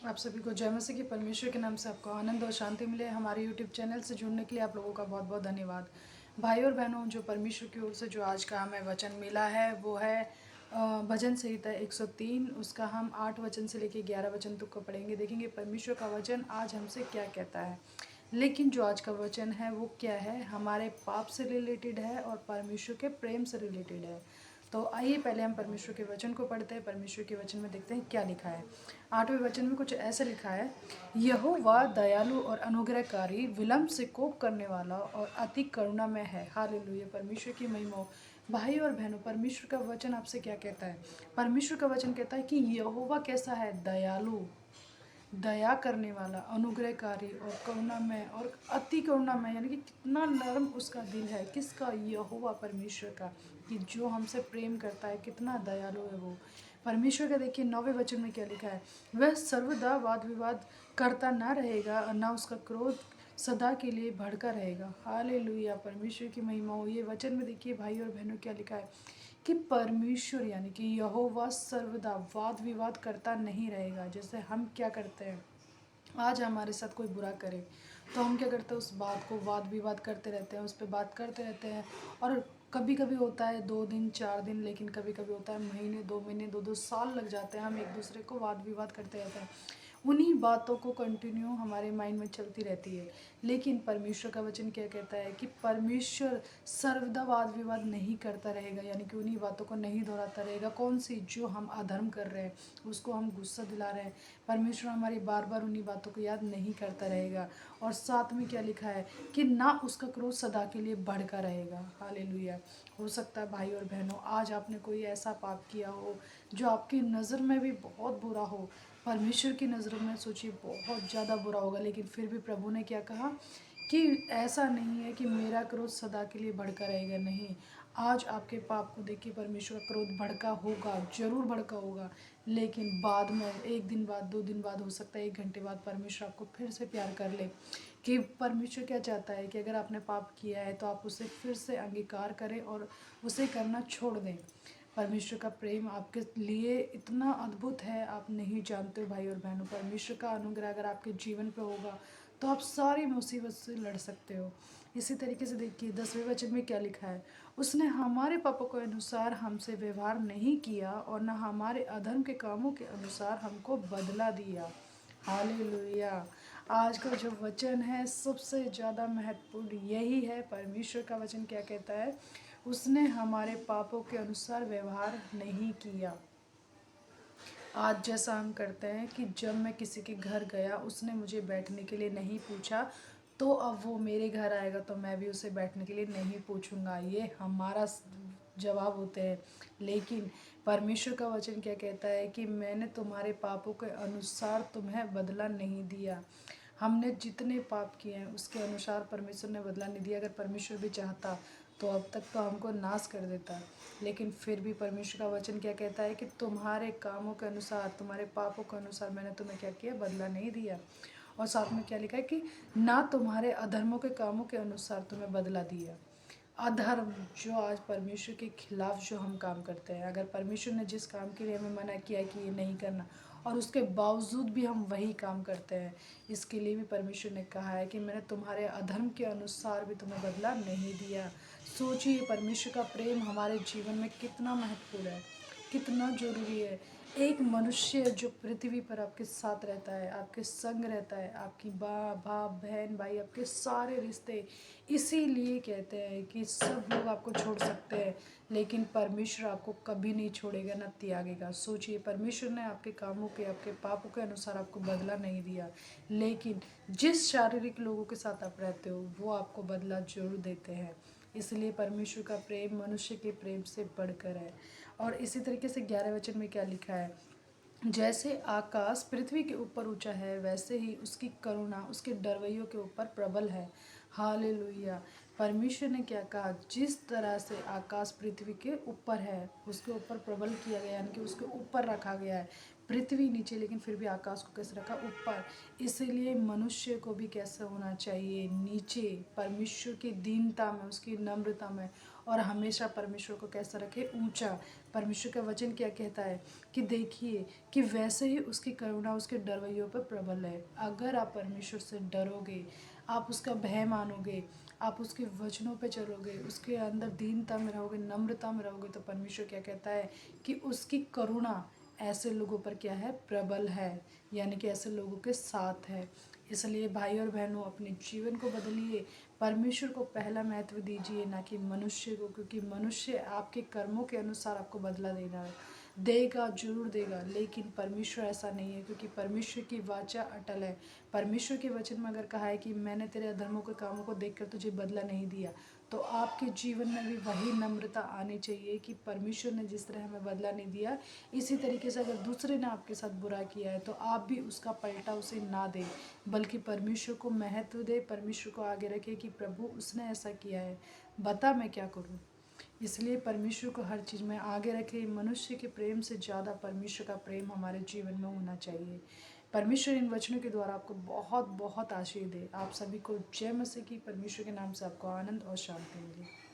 आप सभी को जय मसीह की परमेश्वर के नाम से आपको आनंद और शांति मिले। हमारे यूट्यूब चैनल से जुड़ने के लिए आप लोगों का बहुत बहुत धन्यवाद। भाई और बहनों, जो परमेश्वर की ओर से जो आज का हमें वचन मिला है वो है भजन संहिता 103। उसका हम 8 वचन से लेकर 11 वचन तक को पढ़ेंगे। देखेंगे परमेश्वर का वचन आज हमसे क्या कहता है। लेकिन जो आज का वचन है वो क्या है, हमारे पाप से रिलेटेड है और परमेश्वर के प्रेम से रिलेटेड है। तो आइए पहले हम परमेश्वर के वचन को पढ़ते हैं। परमेश्वर के वचन में देखते हैं क्या लिखा है। 8वें वचन में कुछ ऐसे लिखा है, यहोवा दयालु और अनुग्रहकारी, विलम्ब से कोप करने वाला और अति करुणा में है। हालेलुया, परमेश्वर की महिमा हो। भाई और बहनों, परमेश्वर का वचन आपसे क्या कहता है। परमेश्वर का वचन कहता है कि यहोवा कैसा है, दयालु, दया करने वाला, अनुग्रहकारी और करुणामय और अति करुणामय, यानी कि कितना नर्म उसका दिल है। किसका? यहोवा, परमेश्वर का, कि जो हमसे प्रेम करता है, कितना दयालु है वो परमेश्वर का। देखिए 9वें वचन में क्या लिखा है, वह सर्वदा वाद विवाद करता ना रहेगा और ना उसका क्रोध सदा के लिए भड़का रहेगा। हालेलुया, परमेश्वर की महिमा हो। ये वचन में देखिए भाई और बहनों क्या लिखा है कि परमेश्वर यानी कि यहोवा सर्वदा वाद विवाद करता नहीं रहेगा। जैसे हम क्या करते हैं, आज हमारे साथ कोई बुरा करे तो हम क्या करते हैं, उस बात को वाद विवाद करते रहते हैं, उस पर बात करते रहते हैं। और कभी कभी होता है 2 दिन 4 दिन, लेकिन कभी कभी होता है महीने 2 महीने 2 2 साल लग जाते हैं। हम एक दूसरे को वाद विवाद करते रहते हैं, उन्हीं बातों को कंटिन्यू हमारे माइंड में चलती रहती है। लेकिन परमेश्वर का वचन क्या कहता है कि परमेश्वर सर्वदा वाद विवाद नहीं करता रहेगा, यानी कि उन्हीं बातों को नहीं दोहराता रहेगा। कौन सी? जो हम अधर्म कर रहे हैं, उसको हम गुस्सा दिला रहे हैं, परमेश्वर हमारी बार बार उन्हीं बातों को याद नहीं करता रहेगा। और साथ में क्या लिखा है कि ना उसका क्रोध सदा के लिए बढ़का रहेगा। हालेलुया। हो सकता है भाई और बहनों, आज आपने कोई ऐसा पाप किया हो जो आपकी नज़र में भी बहुत बुरा हो, परमेश्वर की नज़रों में सोचिए बहुत ज़्यादा बुरा होगा, लेकिन फिर भी प्रभु ने क्या कहा कि ऐसा नहीं है कि मेरा क्रोध सदा के लिए भड़का रहेगा। नहीं, आज आपके पाप को देखिए परमेश्वर का क्रोध भड़का होगा, जरूर भड़का होगा, लेकिन बाद में 1 दिन बाद, 2 दिन बाद, हो सकता है 1 घंटे बाद परमेश्वर आपको फिर से प्यार कर ले। कि परमेश्वर क्या चाहता है कि अगर आपने पाप किया है तो आप उसे फिर से अंगीकार करें और उसे करना छोड़ दें। परमेश्वर का प्रेम आपके लिए इतना अद्भुत है, आप नहीं जानते हो भाई और बहनों। परमेश्वर का अनुग्रह अगर आपके जीवन पर होगा तो आप सारी मुसीबत से लड़ सकते हो। इसी तरीके से देखिए 10वें वचन में क्या लिखा है, उसने हमारे पापों के अनुसार हमसे व्यवहार नहीं किया और न हमारे अधर्म के कामों के अनुसार हमको बदला दिया। हालेलुया। आज का जो वचन है सबसे ज़्यादा महत्वपूर्ण यही है। परमेश्वर का वचन क्या कहता है, उसने हमारे पापों के अनुसार व्यवहार नहीं किया। आज जैसा हम करते हैं कि जब मैं किसी के घर गया, उसने मुझे बैठने के लिए नहीं पूछा, तो अब वो मेरे घर आएगा तो मैं भी उसे बैठने के लिए नहीं पूछूंगा। ये हमारा जवाब होते हैं। लेकिन परमेश्वर का वचन क्या कहता है कि मैंने तुम्हारे पापों के अनुसार तुम्हें बदला नहीं दिया। हमने जितने पाप किए हैं उसके अनुसार परमेश्वर ने बदला नहीं दिया। अगर परमेश्वर भी चाहता तो अब तक तो हमको नाश कर देता, लेकिन फिर भी परमेश्वर का वचन क्या कहता है कि तुम्हारे कामों के अनुसार, तुम्हारे पापों के अनुसार मैंने तुम्हें क्या किया, बदला नहीं दिया। और साथ में क्या लिखा है कि ना तुम्हारे अधर्मों के कामों के अनुसार तुम्हें बदला दिया। अधर्म, जो आज परमेश्वर के खिलाफ जो हम काम करते हैं, अगर परमेश्वर ने जिस काम के लिए हमें मना किया कि ये नहीं करना और उसके बावजूद भी हम वही काम करते हैं, इसके लिए भी परमेश्वर ने कहा है कि मैंने तुम्हारे अधर्म के अनुसार भी तुम्हें बदला नहीं दिया। सोचिए परमेश्वर का प्रेम हमारे जीवन में कितना महत्वपूर्ण है, कितना जरूरी है। एक मनुष्य जो पृथ्वी पर आपके साथ रहता है, आपके संग रहता है, आपकी बाप बहन भाई, आपके सारे रिश्ते, इसीलिए कहते हैं कि सब लोग आपको छोड़ सकते हैं लेकिन परमेश्वर आपको कभी नहीं छोड़ेगा, न त्यागेगा। सोचिए परमेश्वर ने आपके कामों के, आपके पापों के अनुसार आपको बदला नहीं दिया, लेकिन जिस शारीरिक लोगों के साथ आप रहते हो वो आपको बदला जरूर देते हैं। इसलिए परमेश्वर का प्रेम मनुष्य के प्रेम से बढ़कर है। और इसी तरीके से 11 वचन में क्या लिखा है, जैसे आकाश पृथ्वी के ऊपर ऊंचा है वैसे ही उसकी करुणा उसके डरवैयों के ऊपर प्रबल है। हालेलुया। परमेश्वर ने क्या कहा, जिस तरह से आकाश पृथ्वी के ऊपर है, उसके ऊपर प्रबल किया गया, यानी कि उसके ऊपर रखा गया है। पृथ्वी नीचे, लेकिन फिर भी आकाश को कैसे रखा, ऊपर। इसीलिए मनुष्य को भी कैसे होना चाहिए, नीचे, परमेश्वर की दीनता में, उसकी नम्रता में और हमेशा परमेश्वर को कैसा रखें, ऊंचा। परमेश्वर का वचन क्या कहता है कि देखिए कि वैसे ही उसकी करुणा उसके डरवैयों पर प्रबल है। अगर आप परमेश्वर से डरोगे, आप उसका भय मानोगे, आप उसके वचनों पे चलोगे, उसके अंदर दीनता में रहोगे, नम्रता में रहोगे, तो परमेश्वर क्या कहता है कि उसकी करुणा ऐसे लोगों पर क्या है, प्रबल है, यानी कि ऐसे लोगों के साथ है। इसलिए भाई और बहनों, अपने जीवन को बदलिए, परमेश्वर को पहला महत्व दीजिए, ना कि मनुष्य को, क्योंकि मनुष्य आपके कर्मों के अनुसार आपको बदला देगा, जरूर देगा, लेकिन परमेश्वर ऐसा नहीं है, क्योंकि परमेश्वर की वाचा अटल है। परमेश्वर के वचन में अगर कहा है कि मैंने तेरे अधर्मों के कामों को देखकर तुझे बदला नहीं दिया, तो आपके जीवन में भी वही नम्रता आनी चाहिए कि परमेश्वर ने जिस तरह हमें बदला नहीं दिया, इसी तरीके से अगर दूसरे ने आपके साथ बुरा किया है तो आप भी उसका पलटा उसे ना दें, बल्कि परमेश्वर को महत्व दे, परमेश्वर को आगे रखे कि प्रभु उसने ऐसा किया है, बता मैं क्या करूं। इसलिए परमेश्वर को हर चीज़ में आगे रखे। मनुष्य के प्रेम से ज़्यादा परमेश्वर का प्रेम हमारे जीवन में होना चाहिए। परमेश्वर इन वचनों के द्वारा आपको बहुत बहुत आशीष दे। आप सभी को जय मसीह की। परमेश्वर के नाम से आपको आनंद और शांति मिले।